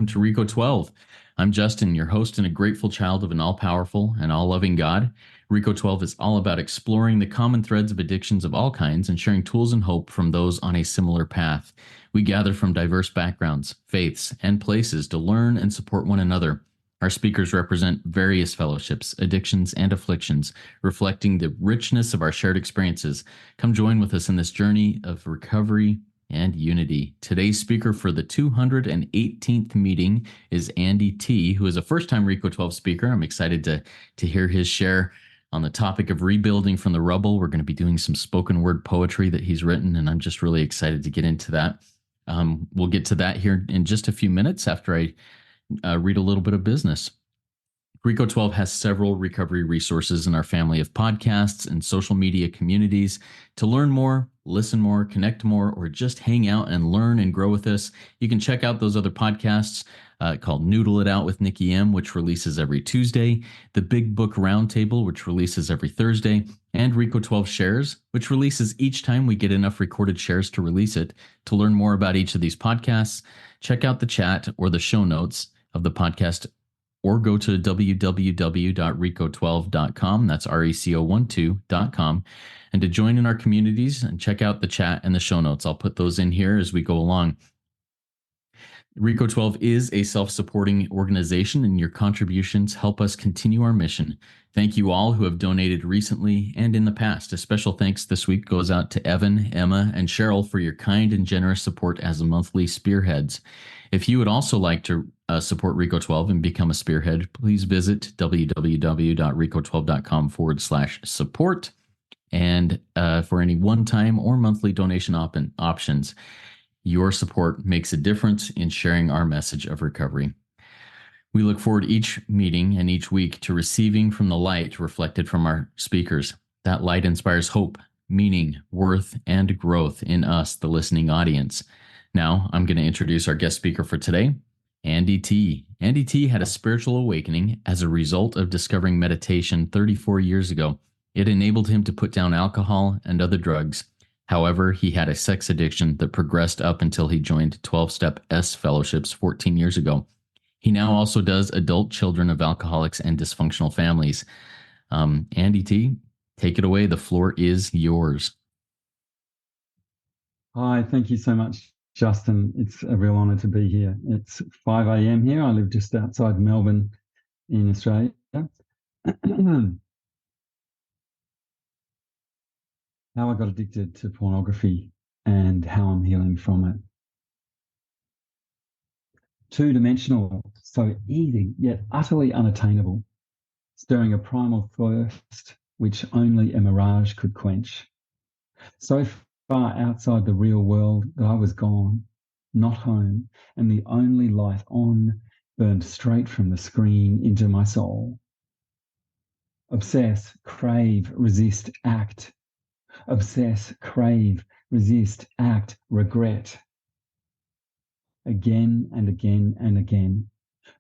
to Rico 12. I'm Justin, your host and a grateful child of an all powerful and all loving God. Rico 12 is all about exploring the common threads of addictions of all kinds and sharing tools and hope from those on a similar path. We gather from diverse backgrounds, faiths, and places to learn and support one another. Our speakers represent various fellowships, addictions, and afflictions, reflecting the richness of our shared experiences. Come join with us in this journey of recovery and unity. Today's speaker for the 218th meeting is Andy T., who is a first-time Rico 12 speaker. I'm excited to hear his share on the topic of rebuilding from the rubble. We're going to be doing some spoken word poetry that he's written, and I'm just really excited to get into that. We'll get to that here in just a few minutes after I read a little bit of business. Rico 12 has several recovery resources in our family of podcasts and social media communities. To learn more, listen more, connect more, or just hang out and learn and grow with us, you can check out those other podcasts called Noodle It Out with Nikki M., which releases every Tuesday, The Big Book Roundtable, which releases every Thursday, and Rico 12 Shares, which releases each time we get enough recorded shares to release it. To learn more about each of these podcasts, check out the chat or the show notes of the podcast, or go to www.rico12.com. That's RECO12.com. And to join in our communities and check out the chat and the show notes. I'll put those in here as we go along. Rico 12 is a self-supporting organization, and your contributions help us continue our mission. Thank you all who have donated recently and in the past. A special thanks this week goes out to Evan, Emma, and Cheryl for your kind and generous support as monthly spearheads. If you would also like to support Rico 12 and become a spearhead, please visit www.rico12.com/support. And for any one-time or monthly donation options, your support makes a difference in sharing our message of recovery. We look forward each meeting and each week to receiving from the light reflected from our speakers. That light inspires hope, meaning, worth, and growth in us, the listening audience. Now, I'm going to introduce our guest speaker for today, Andy T. Andy T. had a spiritual awakening as a result of discovering meditation 34 years ago. It enabled him to put down alcohol and other drugs. However, he had a sex addiction that progressed up until he joined 12-step S fellowships 14 years ago. He now also does adult children of alcoholics and dysfunctional families. Andy T., take it away. The floor is yours. Hi, thank you so much, Justin. It's a real honour to be here. It's 5 a.m. here. I live just outside Melbourne in Australia. How I got addicted to pornography and how I'm healing from it. Two-dimensional, so easy, yet utterly unattainable, stirring a primal thirst which only a mirage could quench. So far outside the real world that I was gone, not home, and the only light on burned straight from the screen into my soul. Obsess, crave, resist, act. Obsess, crave, resist, act, regret. Again and again and again,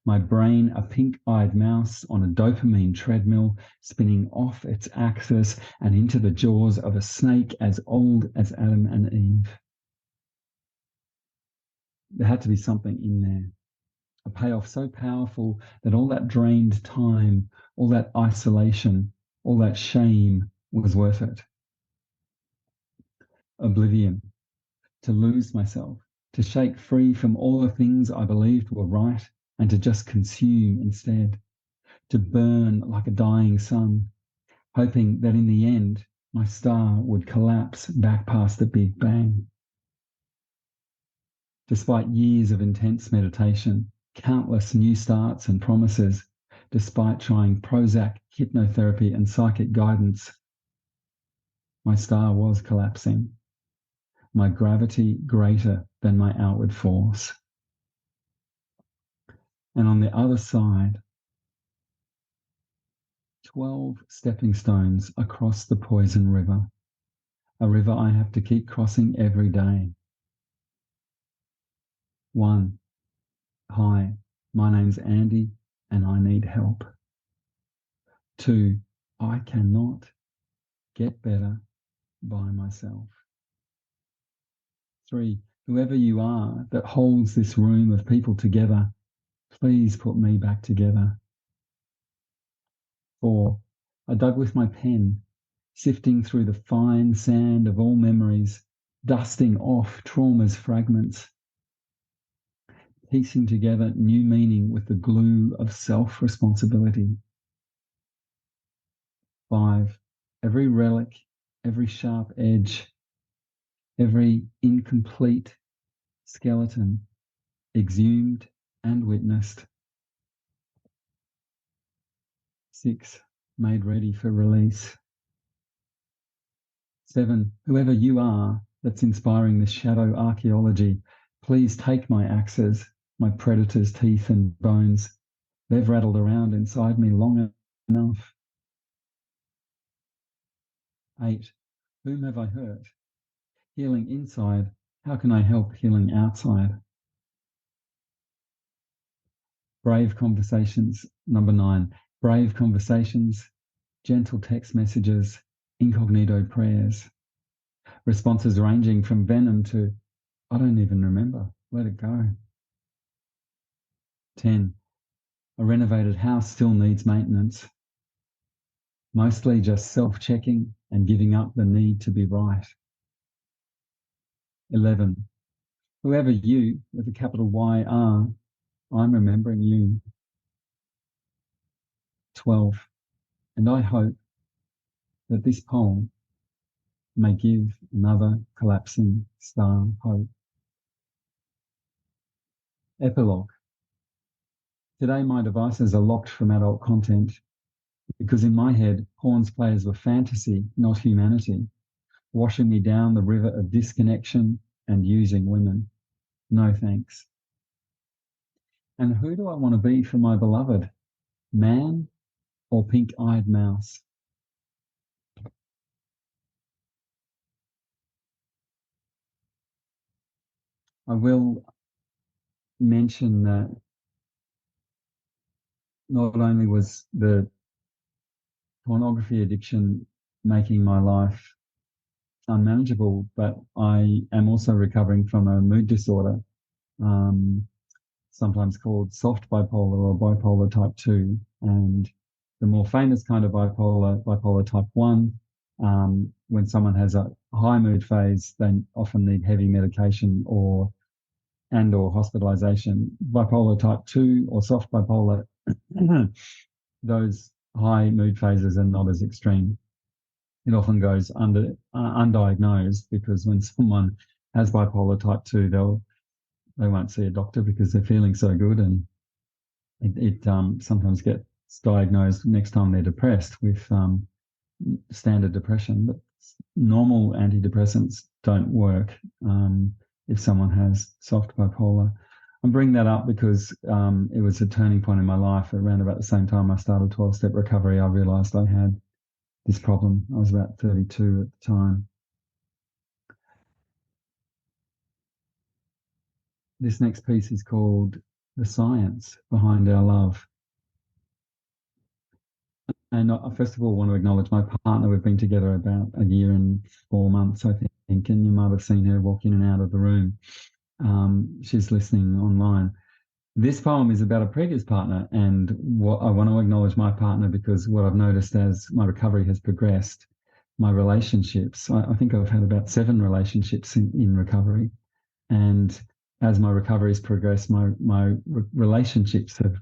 my brain a pink-eyed mouse on a dopamine treadmill, spinning off its axis and into the jaws of a snake as old as Adam and Eve. There had to be something in there, a payoff so powerful that all that drained time, all that isolation, all that shame was worth it. Oblivion, to lose myself, to shake free from all the things I believed were right and to just consume instead, to burn like a dying sun, hoping that in the end my star would collapse back past the Big Bang. Despite years of intense meditation, countless new starts and promises, despite trying Prozac, hypnotherapy and psychic guidance, my star was collapsing. My gravity greater than my outward force. And on the other side, 12 stepping stones across the poison river, a river I have to keep crossing every day. 1. Hi, my name's Andy and I need help. 2. I cannot get better by myself. 3. Whoever you are that holds this room of people together, Please put me back together. 4. I dug with my pen, sifting through the fine sand of all memories, dusting off trauma's fragments, piecing together new meaning with the glue of self-responsibility. 5. Every relic, every sharp edge, every incomplete skeleton exhumed and witnessed. 6. Made ready for release. 7. Whoever you are that's inspiring this shadow archaeology, please take my axes, my predator's teeth and bones. They've rattled around inside me long enough. 8. Whom have I hurt? Healing inside, how can I help healing outside? Brave conversations. Number 9. Brave conversations, gentle text messages, incognito prayers. Responses ranging from venom to, I don't even remember, let it go. 10. A renovated house still needs maintenance. Mostly just self-checking and giving up the need to be right. 11. Whoever you, with a capital Y are, I'm remembering you. 12. And I hope that this poem may give another collapsing star hope. Epilogue. Today my devices are locked from adult content because in my head, porn's players were fantasy, not humanity, washing me down the river of disconnection and using women. No thanks. And who do I want to be for my beloved? Man or pink-eyed mouse? I will mention that not only was the pornography addiction making my life unmanageable, but I am also recovering from a mood disorder, sometimes called soft bipolar or bipolar type 2. And the more famous kind of bipolar, bipolar type 1, when someone has a high mood phase, they often need heavy medication or hospitalization. Bipolar type 2 or soft bipolar, those high mood phases are not as extreme. It often goes undiagnosed because when someone has bipolar type 2, they won't see a doctor because they're feeling so good, and it sometimes gets diagnosed next time they're depressed with standard depression. But normal antidepressants don't work if someone has soft bipolar. I'm bringing that up because it was a turning point in my life. Around about the same time I started 12-step recovery, I realized I had this problem. I was about 32 at the time. This next piece is called The Science Behind Our Love. And I first of all want to acknowledge my partner. We've been together about a year and 4 months, I think, and you might have seen her walk in and out of the room. She's listening online. This poem is about a previous partner, and what I want to acknowledge my partner because what I've noticed as my recovery has progressed, my relationships, I think I've had about 7 relationships in recovery, and as my recovery has progressed, my relationships have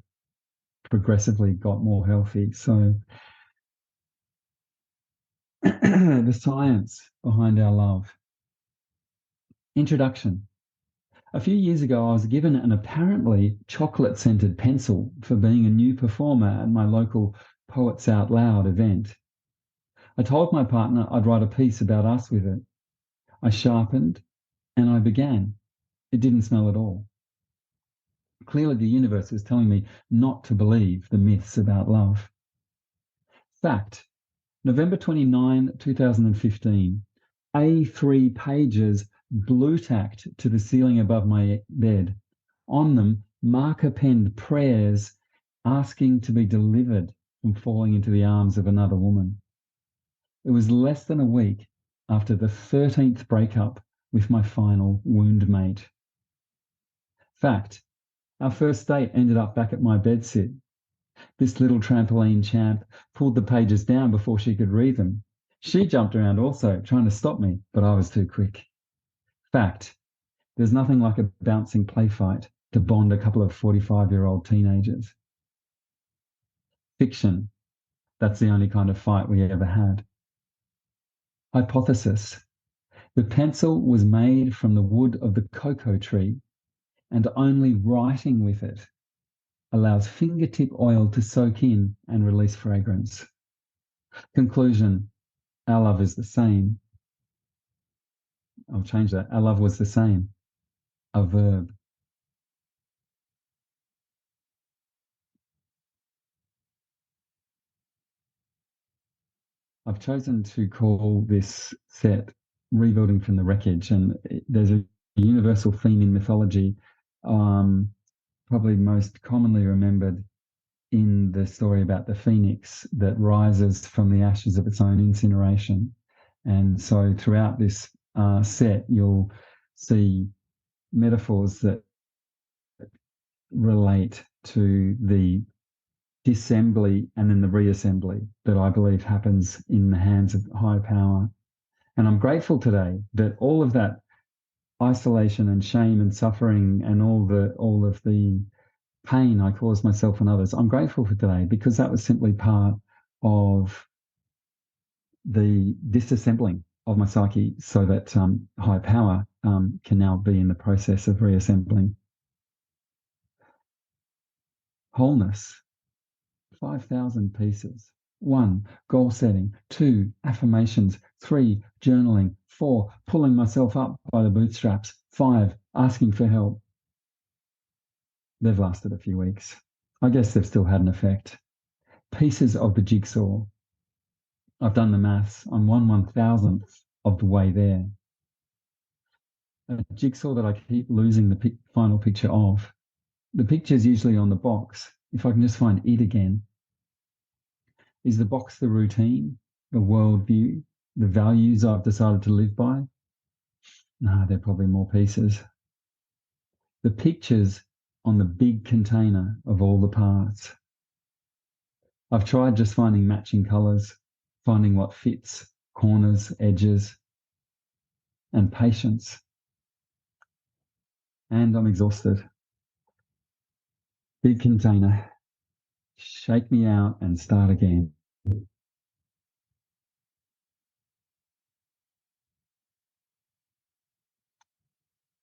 progressively got more healthy. So the science behind our love. Introduction. A few years ago, I was given an apparently chocolate-scented pencil for being a new performer at my local Poets Out Loud event. I told my partner I'd write a piece about us with it. I sharpened and I began. It didn't smell at all. Clearly, the universe was telling me not to believe the myths about love. Fact. November 29, 2015. A3 pages blue-tacked to the ceiling above my bed. On them, marker-penned prayers asking to be delivered from falling into the arms of another woman. It was less than a week after the 13th breakup with my final wound mate. Fact. Our first date ended up back at my bedsit. This little trampoline champ pulled the pages down before she could read them. She jumped around also, trying to stop me, but I was too quick. Fact, there's nothing like a bouncing play fight to bond a couple of 45-year-old teenagers. Fiction, that's the only kind of fight we ever had. Hypothesis, the pencil was made from the wood of the cocoa tree, and only writing with it allows fingertip oil to soak in and release fragrance. Conclusion, our love is the same. I'll change that. Our love was the same. A verb. I've chosen to call this set Rebuilding from the Wreckage, and there's a universal theme in mythology, probably most commonly remembered in the story about the phoenix that rises from the ashes of its own incineration. And so throughout this set, you'll see metaphors that relate to the disassembly and then the reassembly that I believe happens in the hands of high power. And I'm grateful today that all of that isolation and shame and suffering and all of the pain I caused myself and others, I'm grateful for today because that was simply part of the disassembling of my psyche so that high power can now be in the process of reassembling. Wholeness, 5,000 pieces. 1, goal setting. 2, affirmations. 3, journaling. 4, pulling myself up by the bootstraps. 5, asking for help. They've lasted a few weeks. I guess they've still had an effect. Pieces of the jigsaw. I've done the maths. I'm 1/1000th of the way there. A jigsaw that I keep losing the final picture of. The picture's usually on the box. If I can just find it again. Is the box the routine, the worldview, the values I've decided to live by? No, there are probably more pieces. The picture's on the big container of all the parts. I've tried just finding matching colours, finding what fits, corners, edges, and patience. And I'm exhausted. Big container. Shake me out and start again.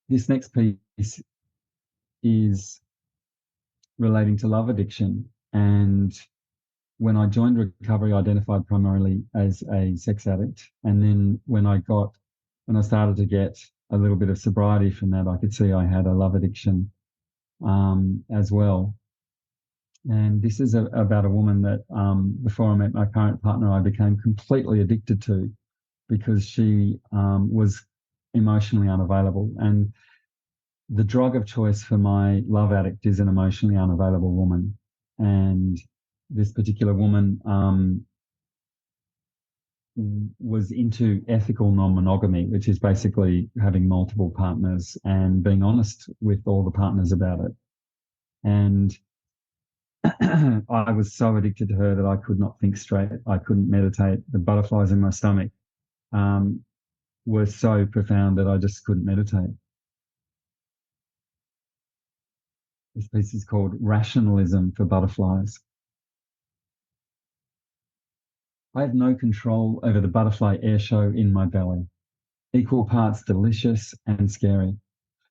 This next piece is relating to love addiction. And when I joined recovery, I identified primarily as a sex addict. And then when I started to get a little bit of sobriety from that, I could see I had a love addiction as well. And this is about a woman that before I met my current partner, I became completely addicted to because she was emotionally unavailable. And the drug of choice for my love addict is an emotionally unavailable woman. And this particular woman was into ethical non-monogamy, which is basically having multiple partners and being honest with all the partners about it. And I was so addicted to her that I could not think straight. I couldn't meditate. The butterflies in my stomach were so profound that I just couldn't meditate. This piece is called Rationalism for Butterflies. I have no control over the butterfly air show in my belly, equal parts delicious and scary,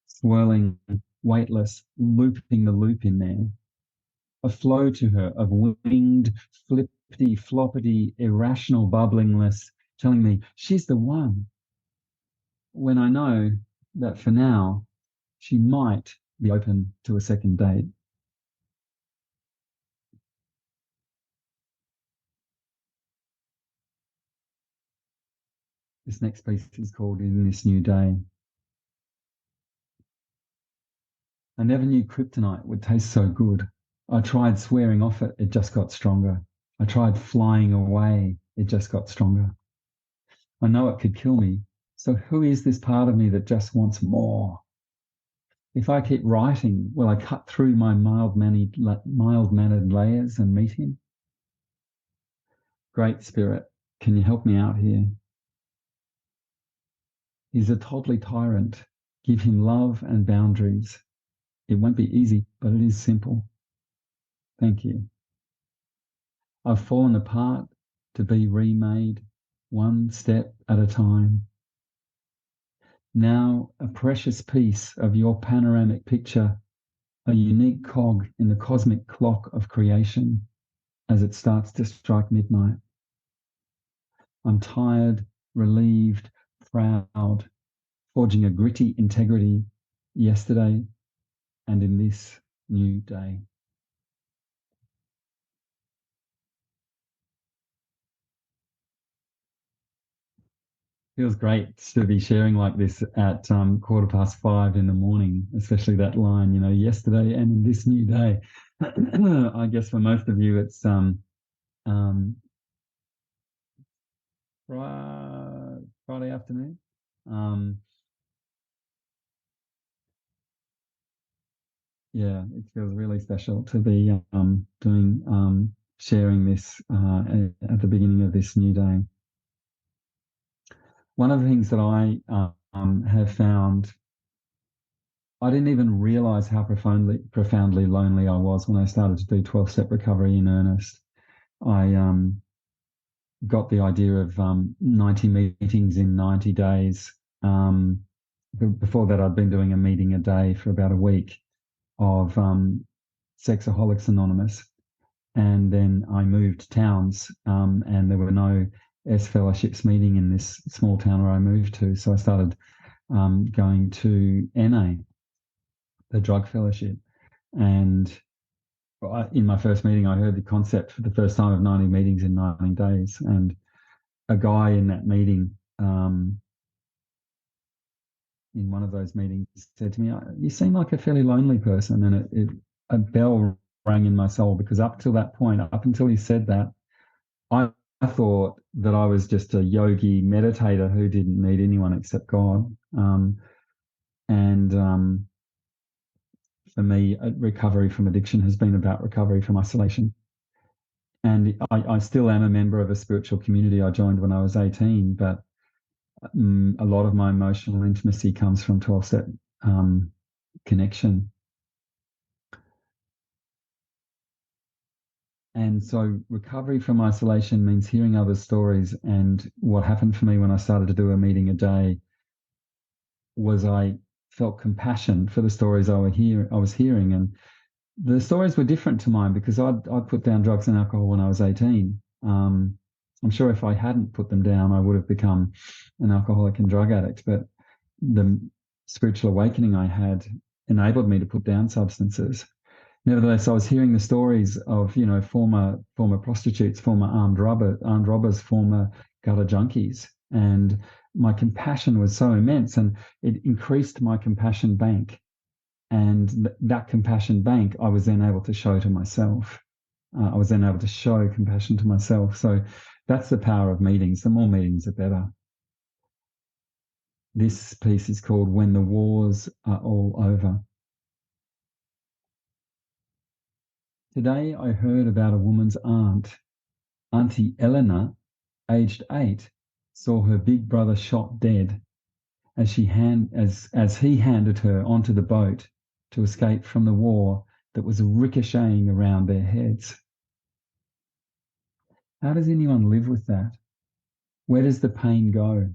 swirling, weightless, looping the loop in there. A flow to her of winged, flippity, floppity, irrational bubblingness, telling me she's the one. When I know that for now, she might be open to a second date. This next piece is called In This New Day. I never knew kryptonite would taste so good. I tried swearing off it, it just got stronger. I tried flying away, it just got stronger. I know it could kill me, so who is this part of me that just wants more? If I keep writing, will I cut through my mild-mannered layers and meet him? Great Spirit, can you help me out here? He's a toddly tyrant. Give him love and boundaries. It won't be easy, but it is simple. Thank you. I've fallen apart to be remade one step at a time. Now, a precious piece of your panoramic picture, a unique cog in the cosmic clock of creation as it starts to strike midnight. I'm tired, relieved, proud, forging a gritty integrity yesterday and in this new day. Feels great to be sharing like this at 5:15 in the morning, especially that line, yesterday and in this new day. I guess for most of you, it's um, Friday afternoon. Yeah, it feels really special to be doing sharing this at the beginning of this new day. One of the things that I have found, I didn't even realize how profoundly lonely I was when I started to do 12-step recovery in earnest. I got the idea of 90 meetings in 90 days. Before that, I'd been doing a meeting a day for about a week of Sexaholics Anonymous. And then I moved towns, and there were no S fellowships meeting in this small town where I moved to. So I started going to NA, the drug fellowship. And in my first meeting, I heard the concept for the first time of 90 meetings in 90 days. And a guy in that meeting, in one of those meetings, said to me, "You seem like a fairly lonely person." And a bell rang in my soul, because up till that point, up until he said that, I thought that I was just a yogi meditator who didn't need anyone except God. And for me, recovery from addiction has been about recovery from isolation. And I still am a member of a spiritual community I joined when I was 18, but a lot of my emotional intimacy comes from 12-step connection. And so recovery from isolation means hearing others' stories. And what happened for me when I started to do a meeting a day was I felt compassion for the stories I was hearing. And the stories were different to mine, because I'd put down drugs and alcohol when I was 18. I'm sure if I hadn't put them down, I would have become an alcoholic and drug addict. But the spiritual awakening I had enabled me to put down substances. Nevertheless, I was hearing the stories of, former prostitutes, former armed robbers, former gutter junkies, and my compassion was so immense, and it increased my compassion bank. And that compassion bank, I was then able to show to myself. I was then able to show compassion to myself. So that's the power of meetings. The more meetings, the better. This piece is called "When the Wars Are All Over." Today I heard about a woman's aunt. Auntie Eleanor, aged 8, saw her big brother shot dead as he handed her onto the boat to escape from the war that was ricocheting around their heads. How does anyone live with that? Where does the pain go?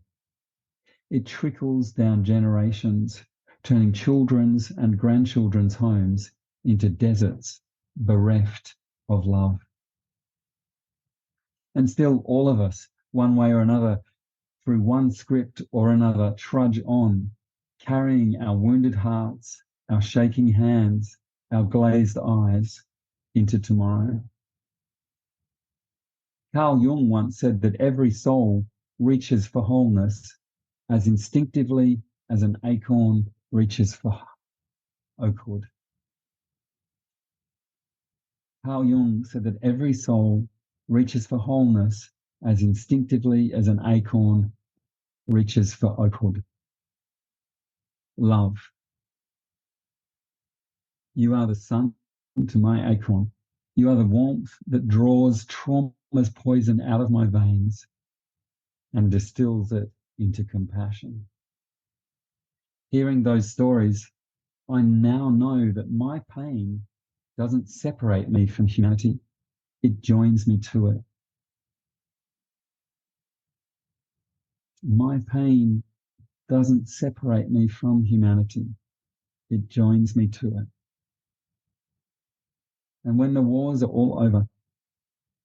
It trickles down generations, turning children's and grandchildren's homes into deserts bereft of love. And still, all of us, one way or another, through one script or another, trudge on, carrying our wounded hearts, our shaking hands, our glazed eyes into tomorrow. Carl Jung once said that every soul reaches for wholeness as instinctively as an acorn reaches for oakwood. Carl Jung said that every soul reaches for wholeness as instinctively as an acorn reaches for oakwood. Love. You are the sun to my acorn. You are the warmth that draws trauma's poison out of my veins and distills it into compassion. Hearing those stories, I now know that my pain doesn't separate me from humanity. It joins me to it. My pain doesn't separate me from humanity. It joins me to it. And when the wars are all over,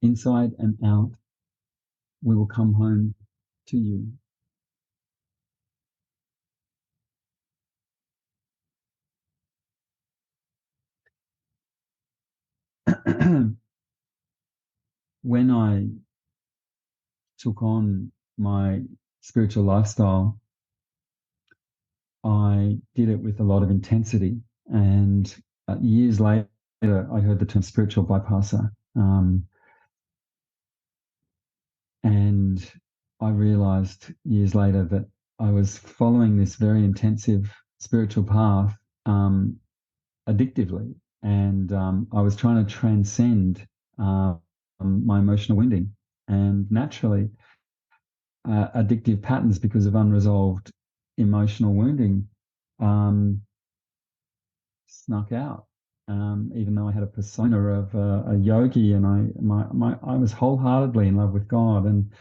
inside and out, we will come home to you. When I took on my spiritual lifestyle, I did it with a lot of intensity. And years later, I heard the term spiritual bypasser. And I realized years later that I was following this very intensive spiritual path addictively. And I was trying to transcend my emotional wounding. And naturally, addictive patterns because of unresolved emotional wounding snuck out. Even though I had a persona of a yogi, and I was wholeheartedly in love with God, and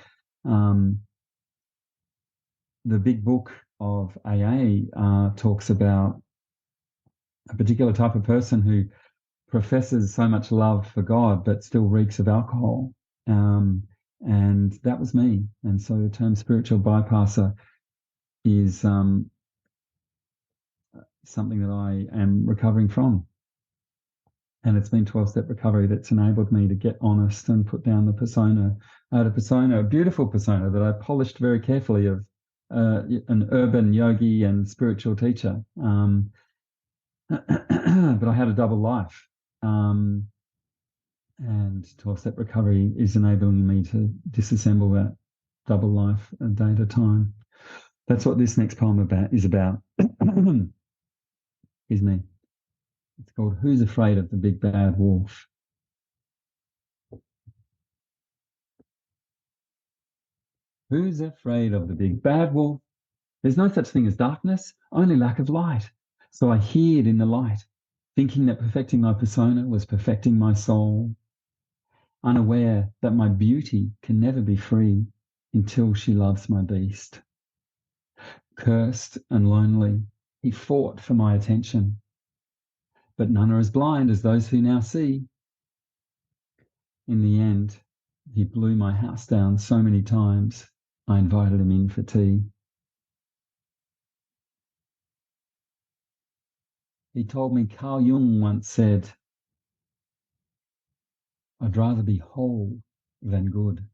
the big book of AA talks about a particular type of person who professes so much love for God but still reeks of alcohol. And that was me. And so the term spiritual bypasser is something that I am recovering from. And it's been 12-step recovery that's enabled me to get honest and put down the persona. I had a persona, a beautiful persona that I polished very carefully of an urban yogi and spiritual teacher. But I had a double life. And 12-step recovery is enabling me to disassemble that double life a day at a time. That's what this next poem is about. Is me. It's called Who's Afraid of the Big Bad Wolf? Who's afraid of the big bad wolf? There's no such thing as darkness, only lack of light. So I hid in the light, thinking that perfecting my persona was perfecting my soul, unaware that my beauty can never be free until she loves my beast. Cursed and lonely, he fought for my attention. But none are as blind as those who now see. In the end, he blew my house down so many times, I invited him in for tea. He told me Carl Jung once said, I'd rather be whole than good.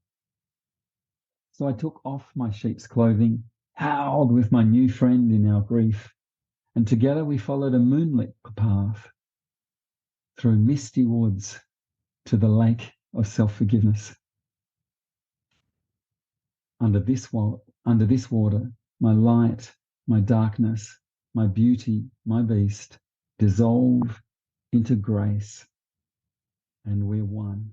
So I took off my sheep's clothing, howled with my new friend in our grief, and together we followed a moonlit path through misty woods to the lake of self-forgiveness. Under this water, my light, my darkness, my beauty, my beast dissolve into grace, and we're one.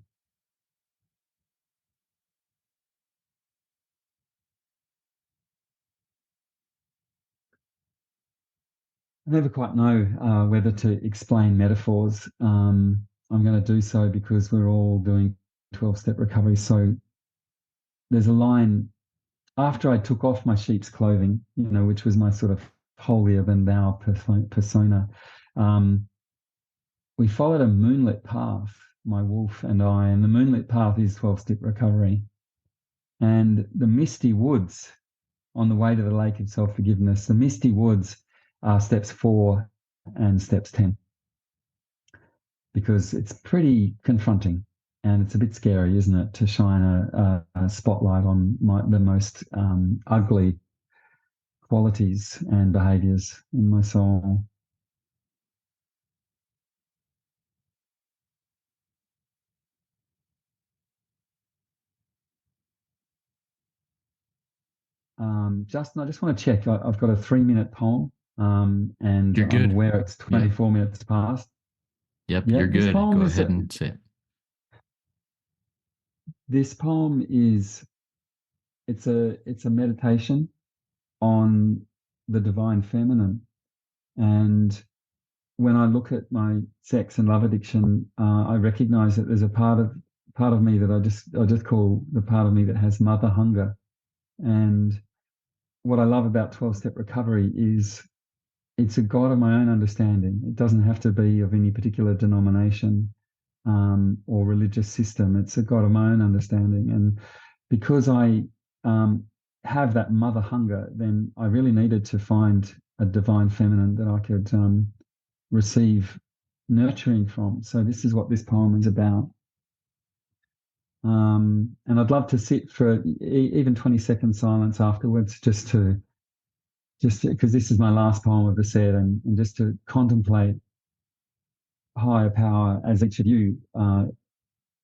I never quite know whether to explain metaphors. I'm going to do so because we're all doing 12-step recovery. So there's a line after I took off my sheep's clothing, which was my sort of holier than thou persona. We followed a moonlit path, my wolf and I, and the moonlit path is 12-step recovery. And the misty woods on the way to the lake of self-forgiveness, the misty woods are steps 4 and steps 10. Because it's pretty confronting and it's a bit scary, isn't it, to shine a spotlight on the most ugly qualities and behaviors in my soul. Justin, I just want to check. I've got a 3-minute poem, and You're I'm good. aware it's Yeah. 24 minutes past. Yep, Yeah, you're good. Go ahead and say it. this poem is it's a meditation on the divine feminine. And when I look at my sex and love addiction, I recognize that there's a part of me that I just call the part of me that has mother hunger. And what I love about 12-step recovery is it's a God of my own understanding. It doesn't have to be of any particular denomination or religious system. It's a God of my own understanding. And because I um, have that mother hunger, then I really needed to find a divine feminine that I could receive nurturing from. So this is what this poem is about. And I'd love to sit for even 20-second silence afterwards, just because this is my last poem of the set, and just to contemplate higher power as each of you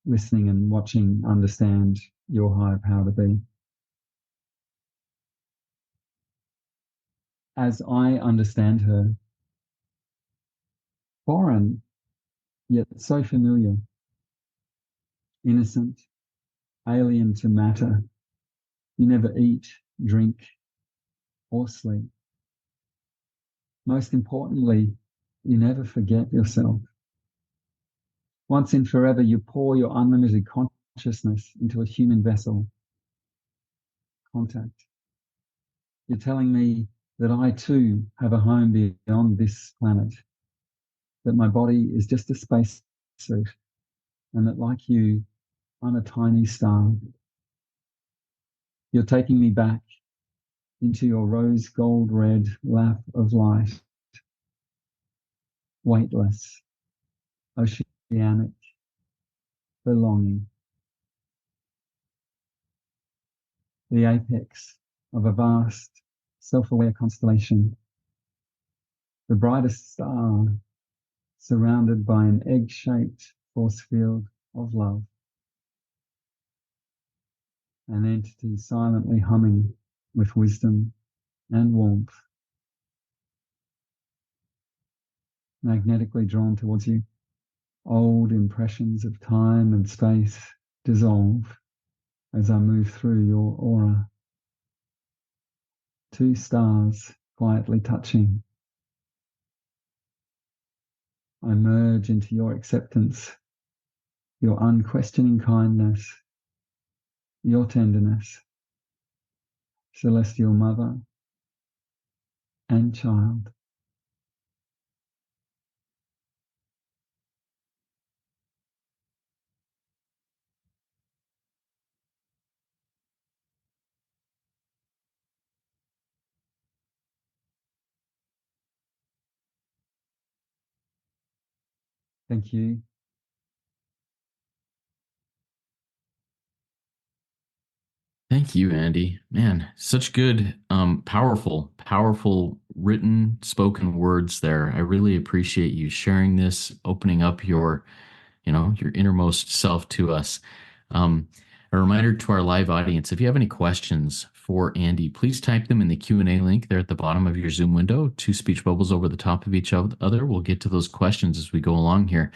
listening and watching understand your higher power to be. As I understand her, foreign yet so familiar, innocent, alien to matter, you never eat, drink, or sleep. Most importantly, you never forget yourself. Once and forever, you pour your unlimited consciousness into a human vessel. Contact. You're telling me that I too have a home beyond this planet, that my body is just a space suit, and that like you, I'm a tiny star. You're taking me back into your rose gold red lap of light, weightless, oceanic, belonging, the apex of a vast, self-aware constellation, the brightest star surrounded by an egg-shaped force field of love, an entity silently humming with wisdom and warmth, magnetically drawn towards you. Old impressions of time and space dissolve as I move through your aura. Two stars quietly touching. I merge into your acceptance, your unquestioning kindness, your tenderness, celestial mother and child. Thank you. Thank you, Andy. Man, such good, powerful written, spoken words there. I really appreciate you sharing this, opening up your innermost self to us. Um, a reminder to our live audience, if you have any questions for Andy, please type them in the Q&A link there at the bottom of your Zoom window. Two speech bubbles over the top of each other. We'll get to those questions as we go along here.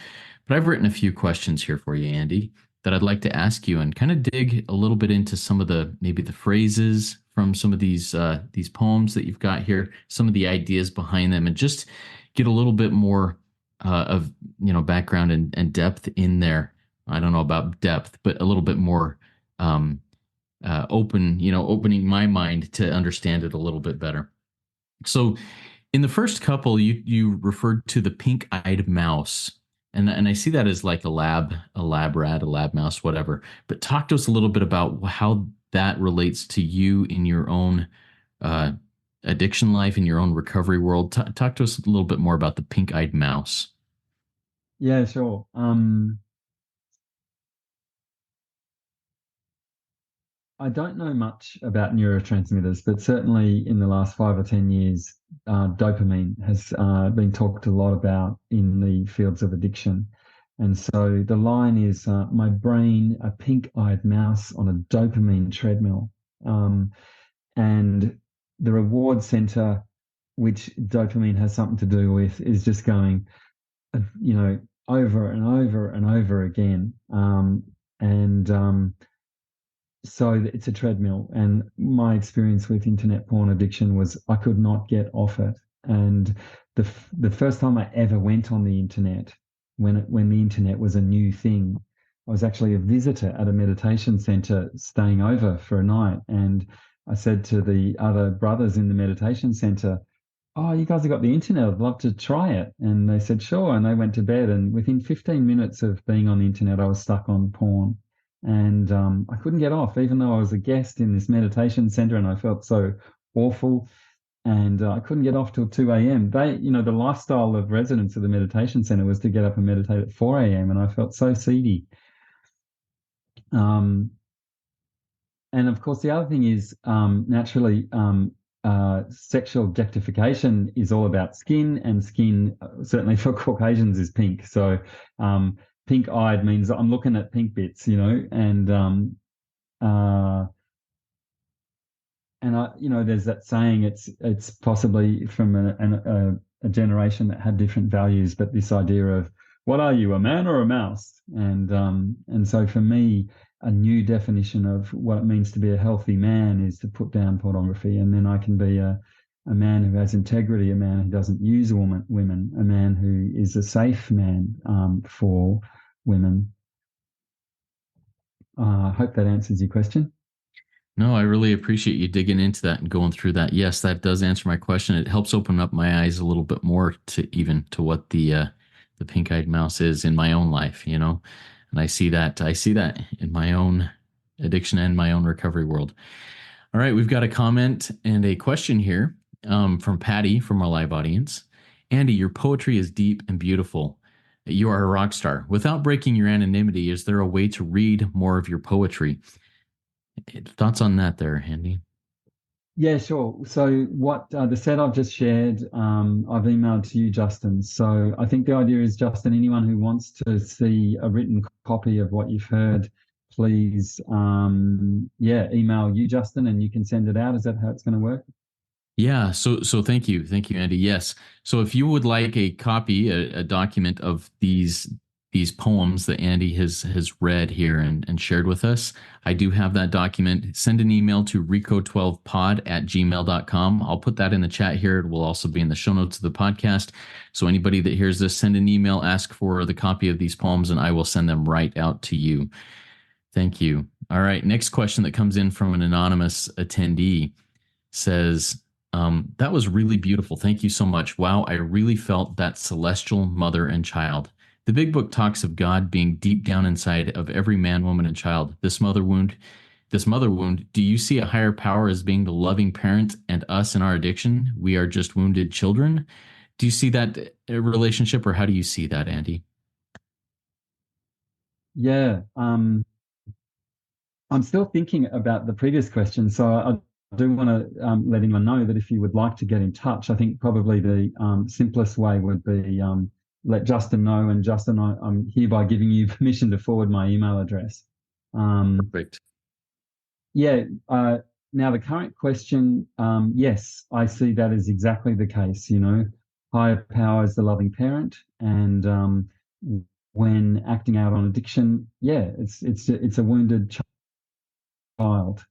But I've written a few questions here for you, Andy, that I'd like to ask you and kind of dig a little bit into some of the maybe the phrases from some of these poems that you've got here, some of the ideas behind them, and just get a little bit more of background and depth in there. I don't know about depth, but a little bit more um, opening my mind to understand it a little bit better. So, in the first couple, you referred to the pink-eyed mouse, and I see that as like a lab rat, a lab mouse, whatever. But talk to us a little bit about how that relates to you in your own uh, addiction life, in your own recovery world. Talk to us a little bit more about the pink-eyed mouse. Yeah, sure. I don't know much about neurotransmitters, but certainly in the last 5 or 10 years, dopamine has been talked a lot about in the fields of addiction. And so the line is my brain, a pink eyed mouse on a dopamine treadmill. And the reward center, which dopamine has something to do with, is just going, over and over and over again. And So it's a treadmill. And my experience with internet porn addiction was I could not get off it. And the first time I ever went on the internet, when the internet was a new thing, I was actually a visitor at a meditation center staying over for a night. And I said to the other brothers in the meditation center, "Oh, you guys have got the internet. I'd love to try it." And they said, "Sure." And they went to bed. And within 15 minutes of being on the internet, I was stuck on porn. And I couldn't get off, even though I was a guest in this meditation center and I felt so awful. And I couldn't get off till 2 a.m. The lifestyle of residents of the meditation center was to get up and meditate at 4 a.m. And I felt so seedy. Um, And of course, the other thing is naturally, sexual objectification is all about skin, and skin, certainly for Caucasians, is pink. So pink-eyed means I'm looking at pink bits, uh, there's that saying. It's possibly from a generation that had different values, but this idea of what are you, a man or a mouse? And so for me, a new definition of what it means to be a healthy man is to put down pornography, and then I can be a man who has integrity, a man who doesn't use women, a man who is a safe man for women. I hope that answers your question. No, I really appreciate you digging into that and going through that. Yes, that does answer my question. It helps open up my eyes a little bit more to what the pink-eyed mouse is in my own life, you know. And I see that in my own addiction and my own recovery world. All right, we've got a comment and a question here from Patty from our live audience. Andy, your poetry is deep and beautiful. You are a rock star. Without breaking your anonymity, is there a way to read more of your poetry? Thoughts on that there, Andy? Yeah, sure. So what the set I've just shared, I've emailed to you, Justin. So I think the idea is, Justin, anyone who wants to see a written copy of what you've heard, please, yeah, email you, Justin, and you can send it out. Is that how it's going to work? Yeah, so thank you, Andy. Yes, so if you would like a copy, a document of these poems that Andy has read here and shared with us, I do have that document. Send an email to rico12pod@gmail.com. I'll put that in the chat here. It will also be in the show notes of the podcast. So anybody that hears this, send an email, ask for the copy of these poems, and I will send them right out to you. Thank you. All right, next question that comes in from an anonymous attendee says, that was really beautiful. Thank you so much. Wow, I really felt that celestial mother and child. The big book talks of God being deep down inside of every man, woman, and child. This mother wound, do you see a higher power as being the loving parent and us in our addiction? We are just wounded children. Do you see that relationship, or how do you see that, Andy? Yeah. I'm still thinking about the previous question, so I do want to let anyone know that if you would like to get in touch, I think probably the simplest way would be let Justin know, and Justin, I'm hereby giving you permission to forward my email address. Um, Perfect. yeah. Now the current question, yes, I see that as exactly the case. Higher power is the loving parent, and when acting out on addiction, yeah, it's a wounded child,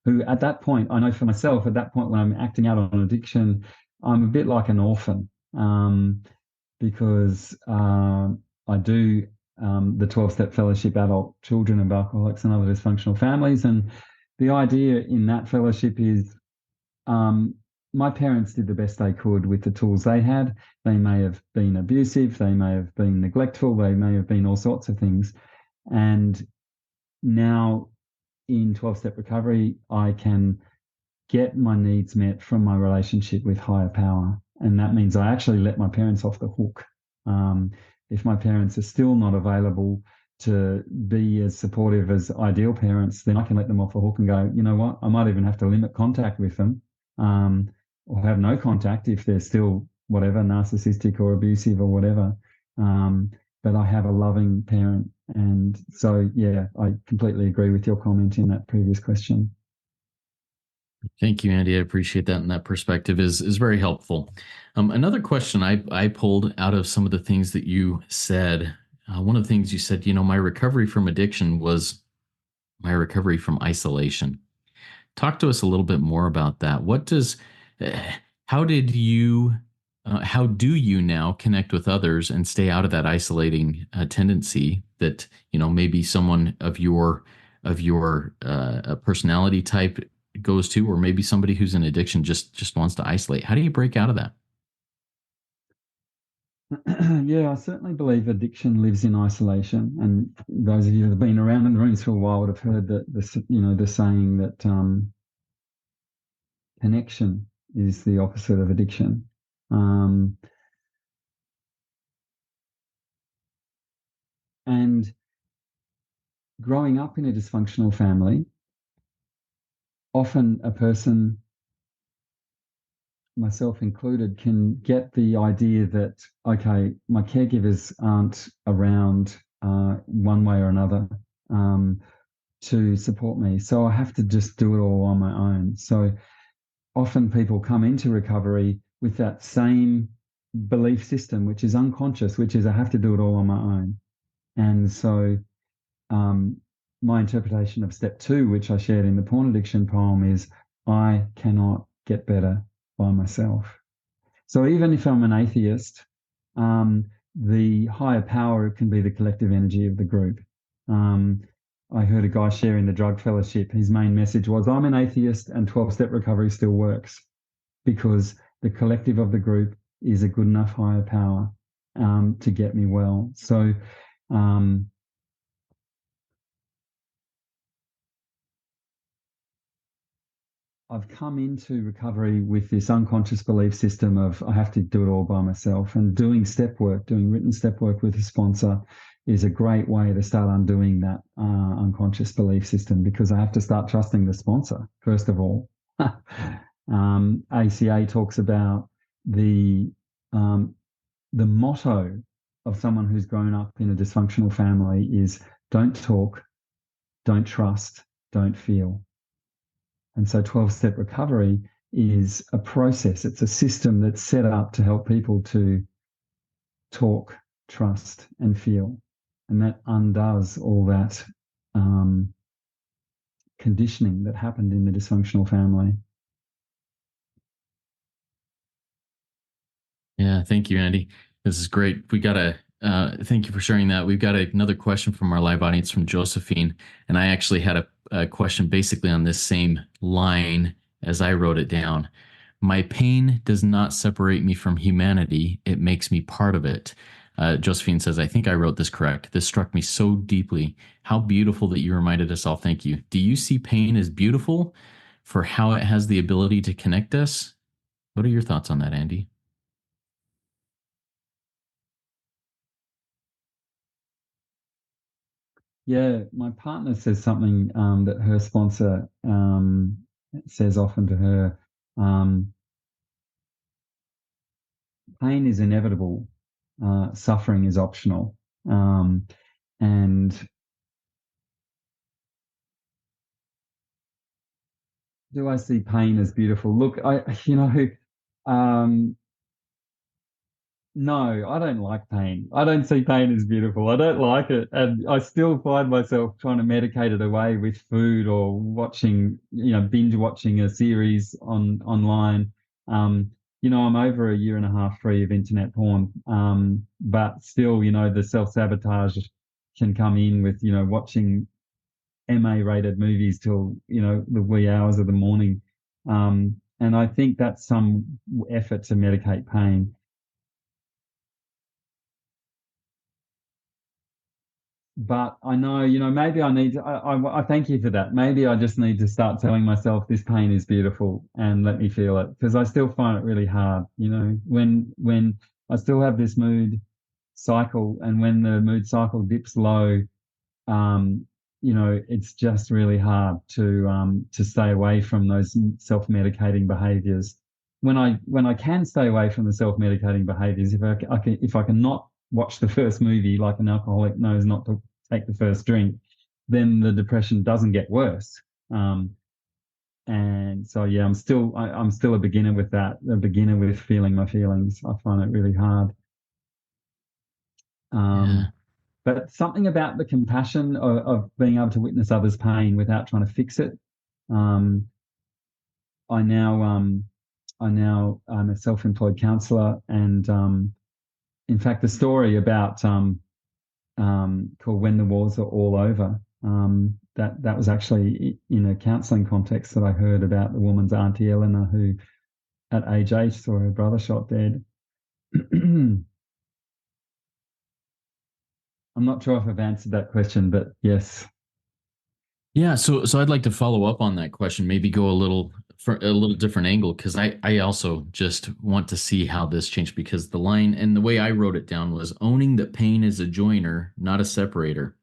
who at that point, I know for myself, at that point when I'm acting out on addiction, I'm a bit like an orphan, because I do the 12-step fellowship adult children of alcoholics and other dysfunctional families. And the idea in that fellowship is, um, my parents did the best they could with the tools they had. They may have been abusive, they may have been neglectful, they may have been all sorts of things. And now in 12-step recovery, I can get my needs met from my relationship with higher power. And that means I actually let my parents off the hook. Um, if my parents are still not available to be as supportive as ideal parents, then I can let them off the hook and go, you know what, I might even have to limit contact with them, or have no contact if they're still whatever, narcissistic or abusive or whatever. Um, but I have a loving parent. And so, yeah, I completely agree with your comment in that previous question. Thank you, Andy. I appreciate that, and that perspective is very helpful. Another question I pulled out of some of the things that you said. One of the things you said, my recovery from addiction was my recovery from isolation. Talk to us a little bit more about that. Uh, how did you, how do you now connect with others and stay out of that isolating tendency that, maybe someone of your personality type goes to, or maybe somebody who's in addiction just wants to isolate. How do you break out of that? Yeah, I certainly believe addiction lives in isolation. And those of you that have been around in the rooms for a while would have heard that the saying that connection is the opposite of addiction. Um, and growing up in a dysfunctional family, often a person, myself included, can get the idea that, okay, my caregivers aren't around one way or another to support me. So I have to just do it all on my own. So often people come into recovery with that same belief system, which is unconscious, which is I have to do it all on my own. And so um, my interpretation of step two, which I shared in the porn addiction poem, is I cannot get better by myself. So even if I'm an atheist, um, the higher power can be the collective energy of the group. Um, I heard a guy sharing the drug fellowship. His main message was, I'm an atheist and 12-step recovery still works because the collective of the group is a good enough higher power to get me well. So um, I've come into recovery with this unconscious belief system of I have to do it all by myself. And doing step work, doing written step work with a sponsor is a great way to start undoing that unconscious belief system because I have to start trusting the sponsor, first of all. ACA talks about the um, the motto of someone who's grown up in a dysfunctional family is don't talk, don't trust, don't feel. And so 12-step recovery is a process, it's a system that's set up to help people to talk, trust, and feel. And that undoes all that um, conditioning that happened in the dysfunctional family. Yeah, thank you, Andy. This is great. We got a thank you for sharing that. We've got another question from our live audience from Josephine, and I actually had a question basically on this same line as I wrote it down. My pain does not separate me from humanity; it makes me part of it. Josephine says, "I think I wrote this correct. This struck me so deeply. How beautiful that you reminded us all. Thank you. Do you see pain as beautiful for how it has the ability to connect us? What are your thoughts on that, Andy?" Yeah, my partner says something that her sponsor says often to her. Um, Pain is inevitable, suffering is optional. Um, and do I see pain as beautiful? Look, um, no, I don't like pain. I don't see pain as beautiful. I don't like it. And I still find myself trying to medicate it away with food or watching, binge watching a series online. Um, I'm over a year and a half free of internet porn. But still, the self-sabotage can come in with, watching MA rated movies till, the wee hours of the morning. And I think that's some effort to medicate pain. But I know, maybe I need to, I thank you for that. Maybe I just need to start telling myself this pain is beautiful and let me feel it because I still find it really hard, when I still have this mood cycle and when the mood cycle dips low, um, it's just really hard to stay away from those self-medicating behaviors. When I can stay away from the self-medicating behaviors, if I can not watch the first movie like an alcoholic knows not to take the first drink, then the depression doesn't get worse. Um, And so yeah, I'm still a beginner with that, a beginner with feeling my feelings. I find it really hard. Yeah. Um, but something about the compassion of being able to witness others' pain without trying to fix it. Um, I now I'm a self-employed counselor, and in fact, the story about called "When the Wars Are All Over." That was actually in a counselling context that I heard about the woman's auntie Eleanor, who at age 8 saw her brother shot dead. I'm not sure if I've answered that question, but yes. Yeah, so I'd like to follow up on that question, maybe go a little for a little different angle because I also just want to see how this changed because the line and the way I wrote it down was owning that pain is a joiner, not a separator.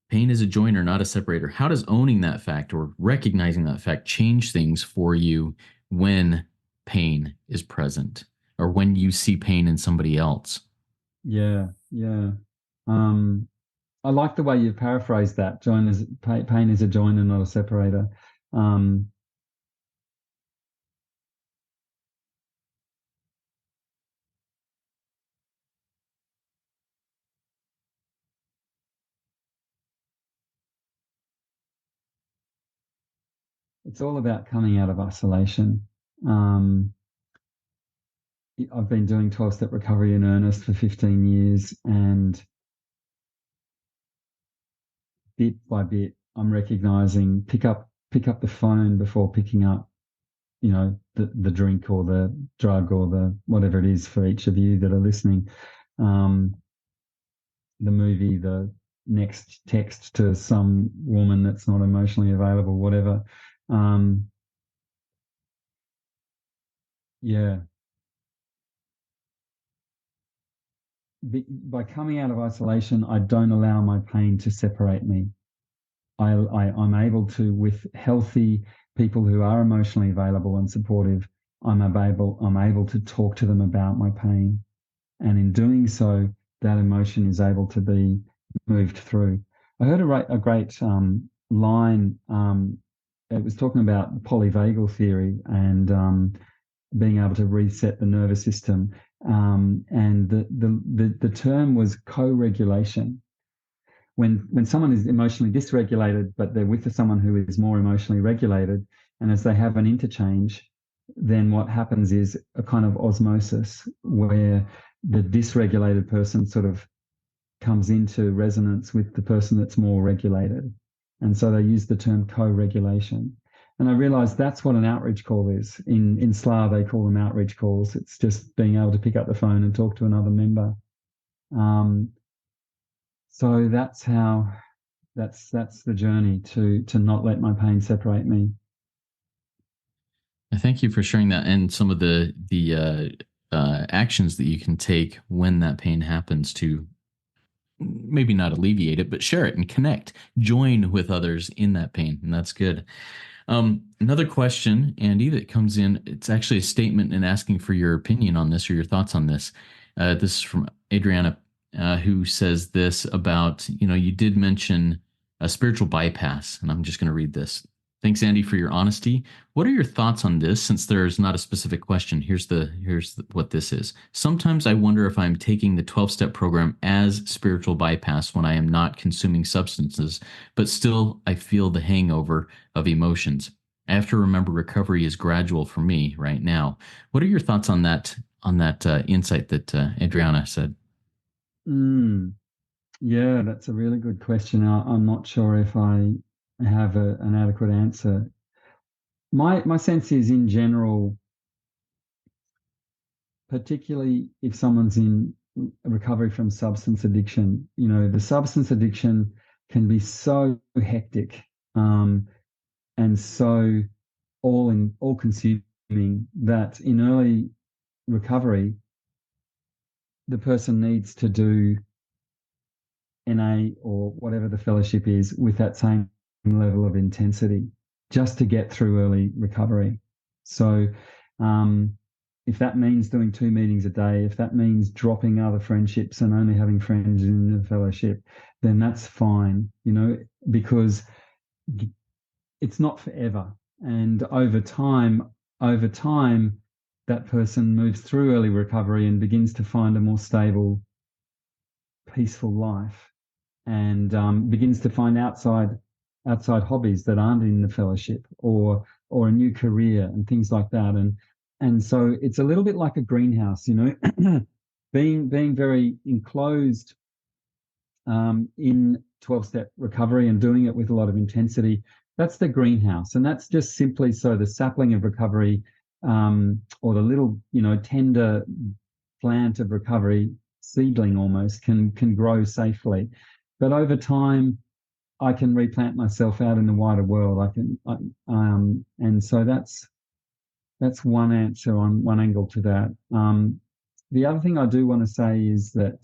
Pain is a joiner, not a separator. How does owning that fact or recognizing that fact change things for you when pain is present or when you see pain in somebody else? Yeah, yeah. Um, I like the way you paraphrased that. Pain is a joiner, not a separator. Um, it's all about coming out of isolation. Um, I've been doing 12-step recovery in earnest for 15 years, and bit by bit, I'm recognizing pick up the phone before picking up, the drink or the drug or the whatever it is for each of you that are listening. Um, the movie, the next text to some woman that's not emotionally available, whatever. Um, yeah, by coming out of isolation, I don't allow my pain to separate me. I'm able to, with healthy people who are emotionally available and supportive, I'm able to talk to them about my pain. And in doing so, that emotion is able to be moved through. I heard a great line. It was talking about polyvagal theory and being able to reset the nervous system. And the term was co-regulation. When someone is emotionally dysregulated, but they're with someone who is more emotionally regulated, and as they have an interchange, then what happens is a kind of osmosis where the dysregulated person sort of comes into resonance with the person that's more regulated. And so they use the term co-regulation. And I realized that's what an outreach call is. In SLA, they call them outreach calls. It's just being able to pick up the phone and talk to another member. Um, so that's the journey to not let my pain separate me. I thank you for sharing that and some of the actions that you can take when that pain happens to maybe not alleviate it, but share it and connect, join with others in that pain, and that's good. Another question, Andy, that comes in. It's actually a statement and asking for your opinion on this or your thoughts on this. This is from Adriana, who says this about, you did mention a spiritual bypass, and I'm just going to read this. Thanks, Andy, for your honesty. What are your thoughts on this? Since there is not a specific question, what this is. Sometimes I wonder if I'm taking the 12-step program as spiritual bypass when I am not consuming substances, but still I feel the hangover of emotions. I have to remember recovery is gradual for me right now. What are your thoughts on that insight that Adriana said? Mm, yeah, that's a really good question. I'm not sure if I have an adequate answer. My sense is, in general, particularly if someone's in recovery from substance addiction, the substance addiction can be so hectic, and so all consuming, that in early recovery, the person needs to do NA or whatever the fellowship is with that same level of intensity just to get through early recovery. So, if that means doing 2 meetings a day, if that means dropping other friendships and only having friends in the fellowship, then that's fine, because it's not forever. And over time, that person moves through early recovery and begins to find a more stable, peaceful life, and begins to find outside hobbies that aren't in the fellowship, or a new career and things like that. And so it's a little bit like a greenhouse, being very enclosed in 12-step recovery and doing it with a lot of intensity. That's the greenhouse, and that's just simply so the sapling of recovery, or the little tender plant of recovery, seedling almost, can grow safely. But over time, I can replant myself out in the wider world. And so that's one answer on one angle to that. The other thing I do want to say is that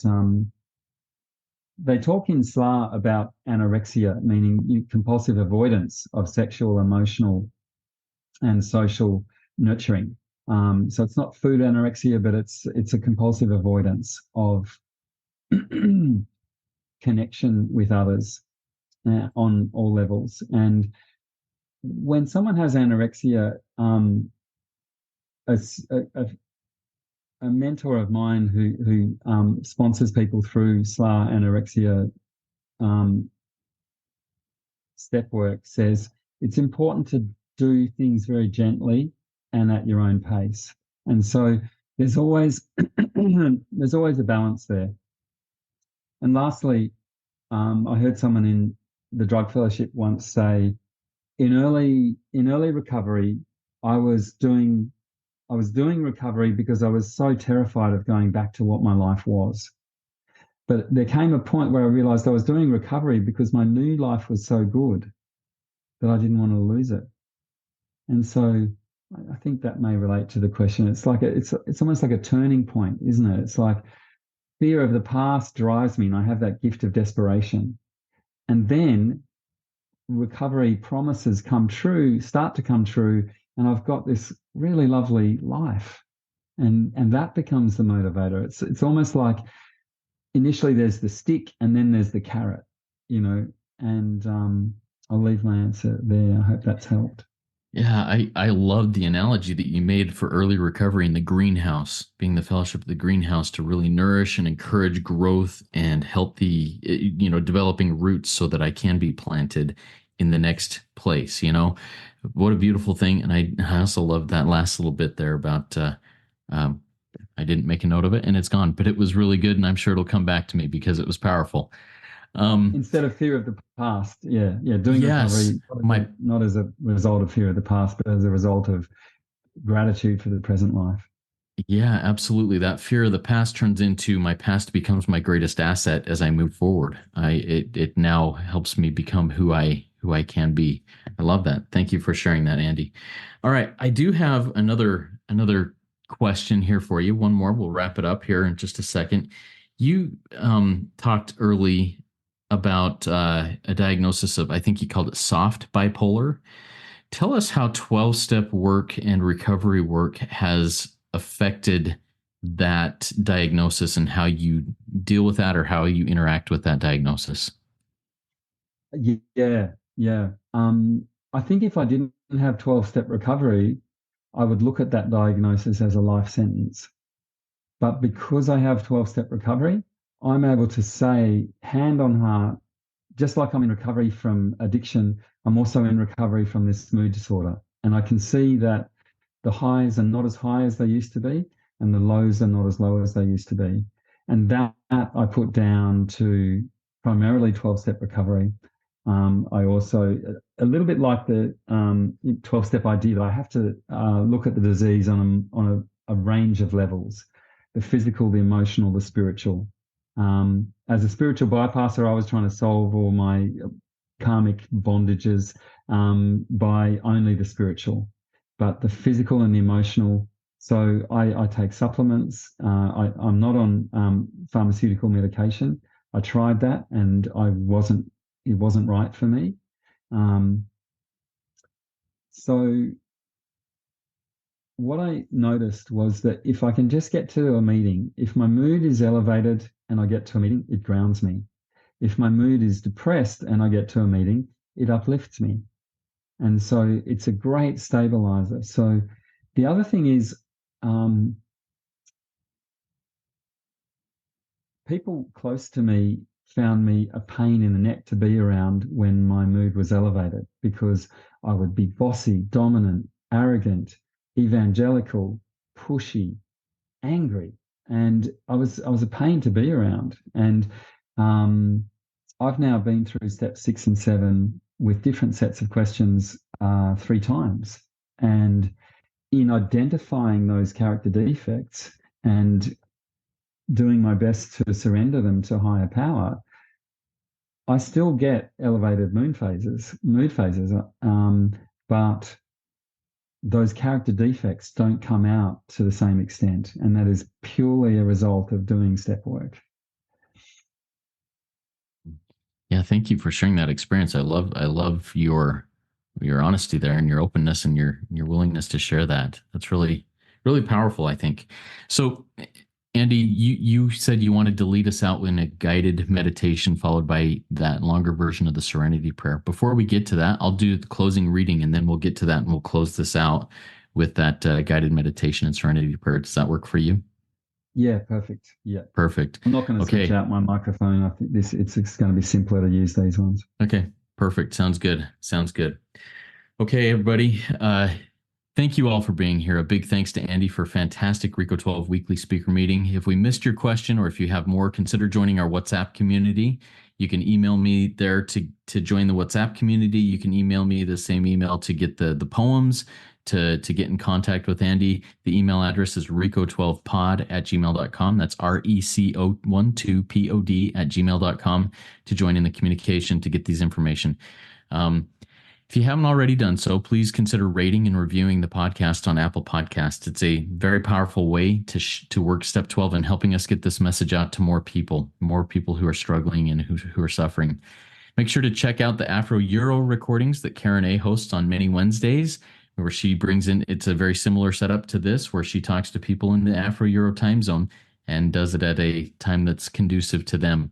they talk in SLA about anorexia, meaning compulsive avoidance of sexual, emotional, and social nurturing. So it's not food anorexia, but it's a compulsive avoidance of connection with others on all levels. And when someone has anorexia, a, a, a mentor of mine who sponsors people through SLA anorexia um, step work says it's important to do things very gently and at your own pace. And so there's always there's always a balance there. And lastly, I heard someone in the drug fellowship once say, in early recovery, I was doing recovery because I was so terrified of going back to what my life was. But there came a point where I realized I was doing recovery because my new life was so good that I didn't want to lose it. And so I think that may relate to the question. It's like it's almost like a turning point, isn't it? It's like fear of the past drives me, and I have that gift of desperation. And then recovery promises start to come true, and I've got this really lovely life. And that becomes the motivator. It's almost like initially there's the stick and then there's the carrot, and I'll leave my answer there. I hope that's helped. Yeah, I love the analogy that you made for early recovery in the greenhouse, being the fellowship of the greenhouse to really nourish and encourage growth and healthy, developing roots so that I can be planted in the next place, What a beautiful thing. And I also love that last little bit there about, um, I didn't make a note of it and it's gone, but it was really good. And I'm sure it'll come back to me because it was powerful. Um, Instead of fear of the past, yeah, doing yes, recovery my not as a result of fear of the past, but as a result of gratitude for the present life. Yeah, absolutely. That fear of the past turns into my past becomes my greatest asset as I move forward. It now helps me become who I can be. I love that. Thank you for sharing that, Andy. All right, I do have another question here for you. One more. We'll wrap it up here in just a second. You talked early about a diagnosis of, I think you called it soft bipolar. Tell us how 12-step work and recovery work has affected that diagnosis and how you deal with that or how you interact with that diagnosis. Yeah. I think if I didn't have 12-step recovery, I would look at that diagnosis as a life sentence. But because I have 12-step recovery, I'm able to say, hand on heart, just like I'm in recovery from addiction, I'm also in recovery from this mood disorder. And I can see that the highs are not as high as they used to be, and the lows are not as low as they used to be. And that I put down to primarily 12-step recovery. I also, a little bit like the 12-step idea, that I have to look at the disease on a range of levels: the physical, the emotional, the spiritual. As a spiritual bypasser, I was trying to solve all my karmic bondages by only the spiritual, but the physical and the emotional. So I take supplements. I'm not on pharmaceutical medication. I tried that and it wasn't right for me. Um, so what I noticed was that if I can just get to a meeting, if my mood is elevated and I get to a meeting, it grounds me. If my mood is depressed and I get to a meeting, it uplifts me. And so it's a great stabilizer. So the other thing is, um, people close to me found me a pain in the neck to be around when my mood was elevated, because I would be bossy, dominant, arrogant, evangelical, pushy, angry, and I was a pain to be around. And um, I've now been through step 6 and 7 with different sets of questions 3 times, and in identifying those character defects and doing my best to surrender them to higher power, I still get elevated mood phases, but those character defects don't come out to the same extent, and that is purely a result of doing step work. Yeah, thank you for sharing that experience. I love your honesty there and your openness and your willingness to share that. That's really powerful, I think. So, Andy, you said you wanted to lead us out in a guided meditation followed by that longer version of the Serenity Prayer. Before we get to that, I'll do the closing reading and then we'll get to that and we'll close this out with that guided meditation and Serenity Prayer. Does that work for you? Yeah, perfect. Yeah. Perfect. I'm not going to switch Okay. out my microphone. I think it's going to be simpler to use these ones. Okay. Perfect. Sounds good. Sounds good. Okay, everybody. Thank you all for being here. A big thanks to Andy for a fantastic Rico 12 weekly speaker meeting. If we missed your question or if you have more, consider joining our WhatsApp community. You can email me there to join the WhatsApp community. You can email me the same email to get the poems, to get in contact with Andy. The email address is rico12pod@gmail.com. That's RECO12POD@gmail.com to join in the communication to get these information. Um, if you haven't already done so, please consider rating and reviewing the podcast on Apple Podcasts. It's a very powerful way to work Step 12 and helping us get this message out to more people who are struggling and who are suffering. Make sure to check out the Afro Euro recordings that Karen A hosts on many Wednesdays, where she brings in, it's a very similar setup to this, where she talks to people in the Afro Euro time zone and does it at a time that's conducive to them.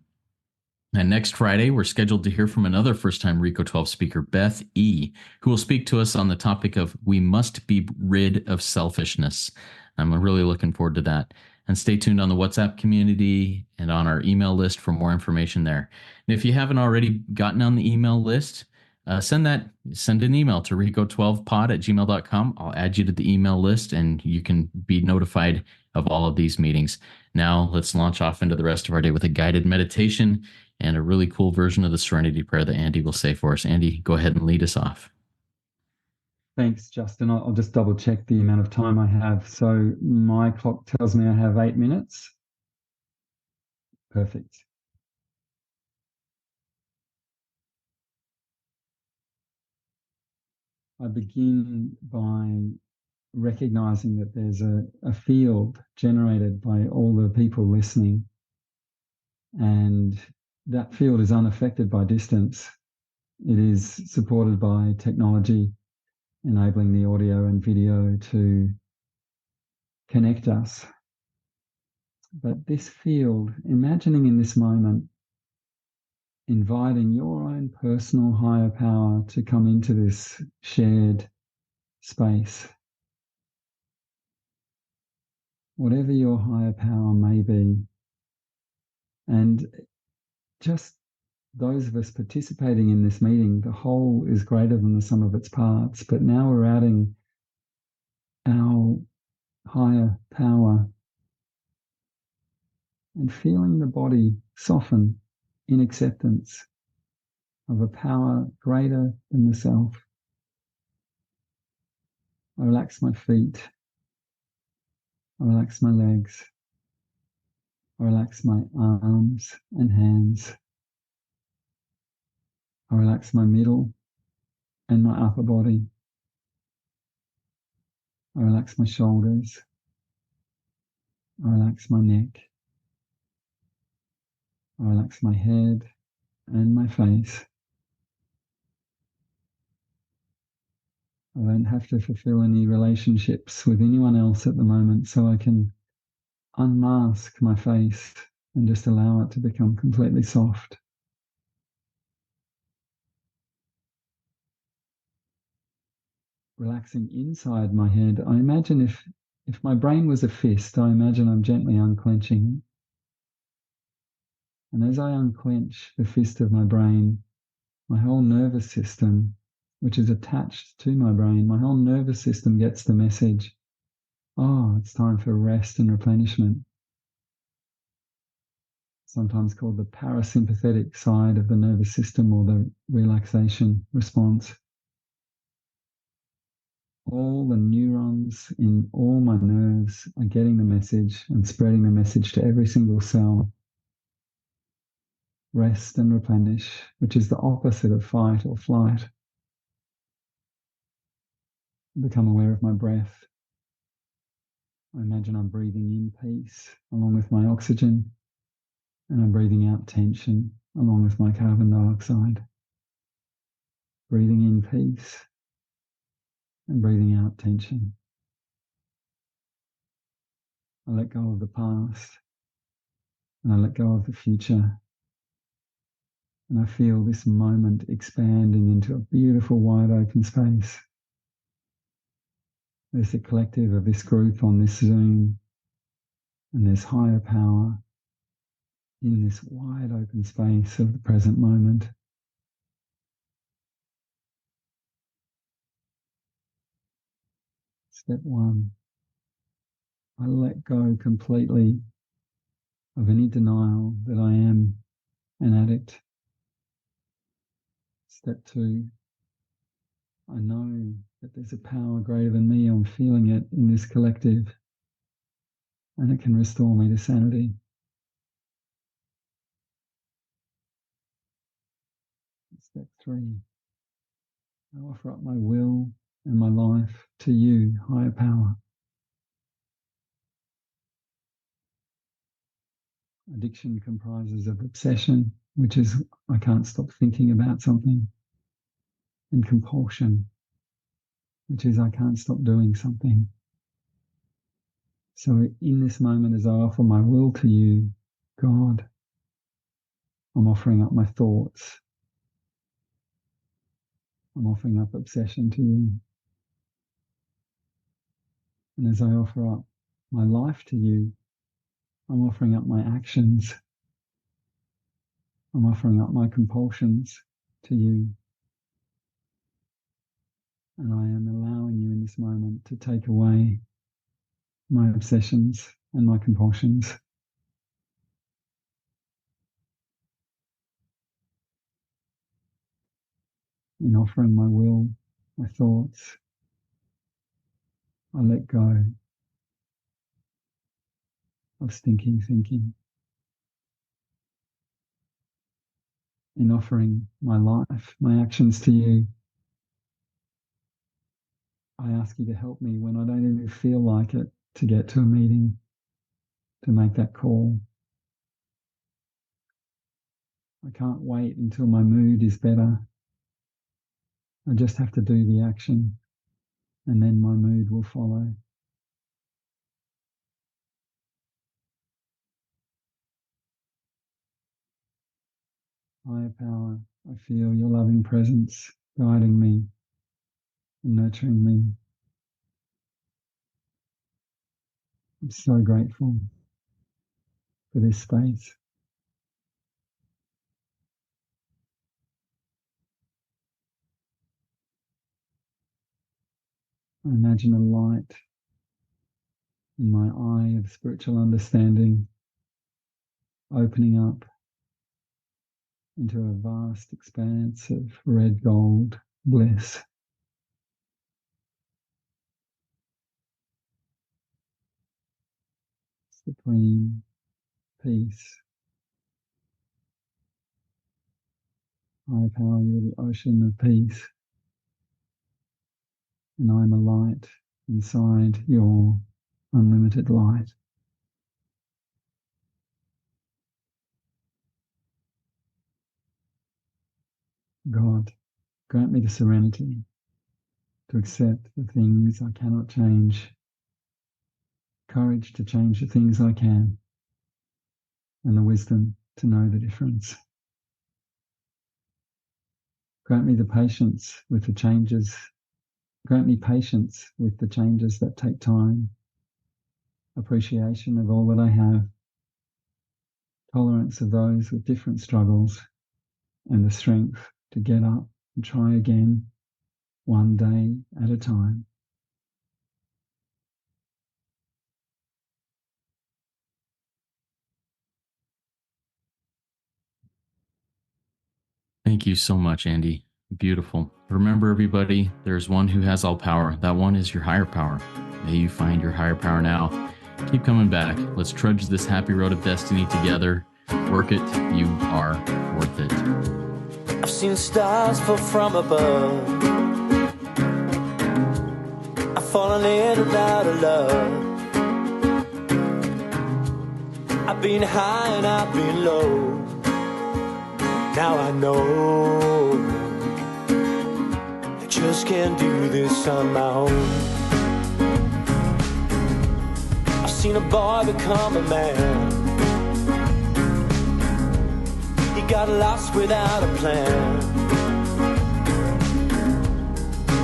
And next Friday, we're scheduled to hear from another first time Rico 12 speaker, Beth E., who will speak to us on the topic of We Must Be Rid of Selfishness. I'm really looking forward to that. And stay tuned on the WhatsApp community and on our email list for more information there. And if you haven't already gotten on the email list, send an email to rico12pod@gmail.com. I'll add you to the email list and you can be notified of all of these meetings. Now let's launch off into the rest of our day with a guided meditation and a really cool version of the Serenity Prayer that Andy will say for us. Andy, go ahead and lead us off. Thanks, Justin. I'll just double check the amount of time I have. So my clock tells me I have 8 minutes. Perfect. I begin by recognizing that there's a field generated by all the people listening, and that field is unaffected by distance. It is supported by technology, enabling the audio and video to connect us. But this field, imagining in this moment, inviting your own personal higher power to come into this shared space. Whatever your higher power may be. And just those of us participating in this meeting, the whole is greater than the sum of its parts. But now we're adding our higher power and feeling the body soften in acceptance of a power greater than the self. I relax my feet. I relax my legs. I relax my arms and hands. I relax my middle and my upper body. I relax my shoulders. I relax my neck. I relax my head and my face. I don't have to fulfill any relationships with anyone else at the moment, so I can unmask my face and just allow it to become completely soft. relaxing inside my head, I imagine if my brain was a fist, I imagine I'm gently unclenching it. And as I unclench the fist of my brain, my whole nervous system, which is attached to my brain, my whole nervous system gets the message, oh, it's time for rest and replenishment. Sometimes called the parasympathetic side of the nervous system, or the relaxation response. All the neurons in all my nerves are getting the message and spreading the message to every single cell. Rest and replenish, which is the opposite of fight or flight. Become aware of my breath. I imagine I'm breathing in peace along with my oxygen, and I'm breathing out tension along with my carbon dioxide. Breathing in peace and breathing out tension. I let go of the past and I let go of the future. And I feel this moment expanding into a beautiful wide open space. There's the collective of this group on this Zoom, and there's higher power in this wide open space of the present moment. Step one, I let go completely of any denial that I am an addict. Step two, I know that there's a power greater than me. I'm feeling it in this collective, and it can restore me to sanity. Step three, I offer up my will and my life to you, higher power. Addiction comprises of obsession, which is I can't stop thinking about something, and compulsion, which is I can't stop doing something. So in this moment, as I offer my will to you, God, I'm offering up my thoughts. I'm offering up obsession to you. And as I offer up my life to you, I'm offering up my actions. I'm offering up my compulsions to you. And I am allowing you in this moment to take away my obsessions and my compulsions. In offering my will, my thoughts, I let go of stinking thinking. In offering my life, my actions to you, I ask you to help me when I don't even feel like it to get to a meeting, to make that call. I can't wait until my mood is better. I just have to do the action, and then my mood will follow. Higher power, I feel your loving presence guiding me and nurturing me. I'm so grateful for this space. I imagine a light in my eye of spiritual understanding opening up into a vast expanse of red gold bliss. Supreme peace. Higher power, you're the ocean of peace. And I'm a light inside your unlimited light. God, grant me the serenity to accept the things I cannot change, courage to change the things I can, and the wisdom to know the difference. Grant me the patience with the changes Grant me patience with the changes that take time, appreciation of all that I have, tolerance of those with different struggles, and the strength to get up and try again, one day at a time. Thank you so much, Andy. Beautiful. Remember, everybody, there's one who has all power. That one is your higher power. May you find your higher power now. Keep coming back. Let's trudge this happy road of destiny together. Work it. You are worth it. I've seen stars fall from above. I've fallen in and out of love. I've been high and I've been low. Now I know I just can't do this on my own. I've seen a boy become a man. He got lost without a plan.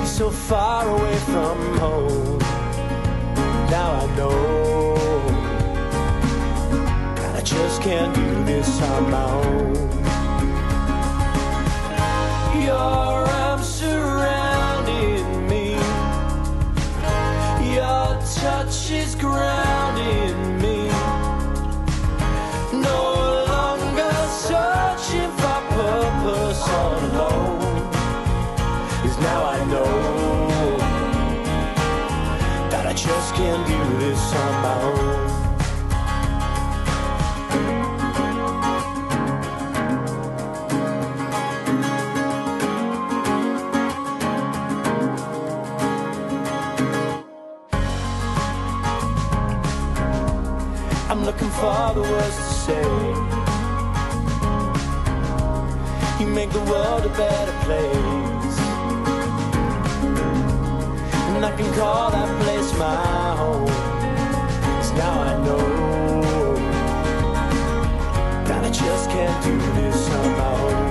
He's so far away from home. Now I know that I just can't do this on my own. Your arms surrounding me. Your touch is grounding me. No longer searching for purpose all alone. 'Cause now I know that I just can't do this on my own. I'm looking for the words to say. You make the world a better place, and I can call that place my home. 'Cause now I know that I just can't do this on my own.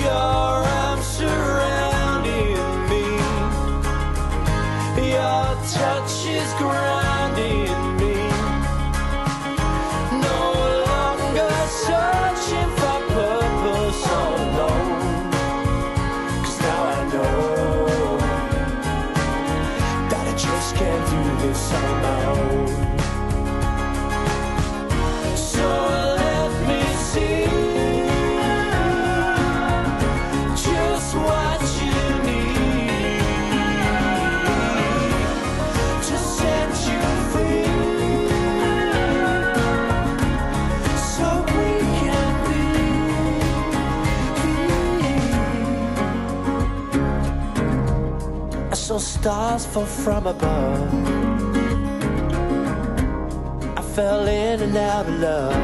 Your arms surrounding me. Your touch is grounding me. No longer searching for purpose all alone. 'Cause now I know that I just can't do this on my own. So let me see just what you need to set you free, so we can be. I saw stars fall from above. I fell in and out of love.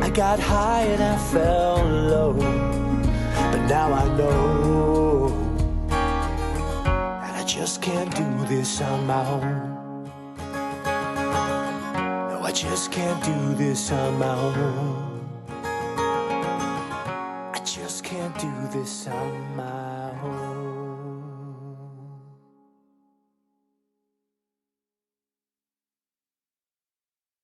I got high and I fell low. But now I know that I just can't do this on my own. No, I just can't do this on my own. I just can't do this on my own.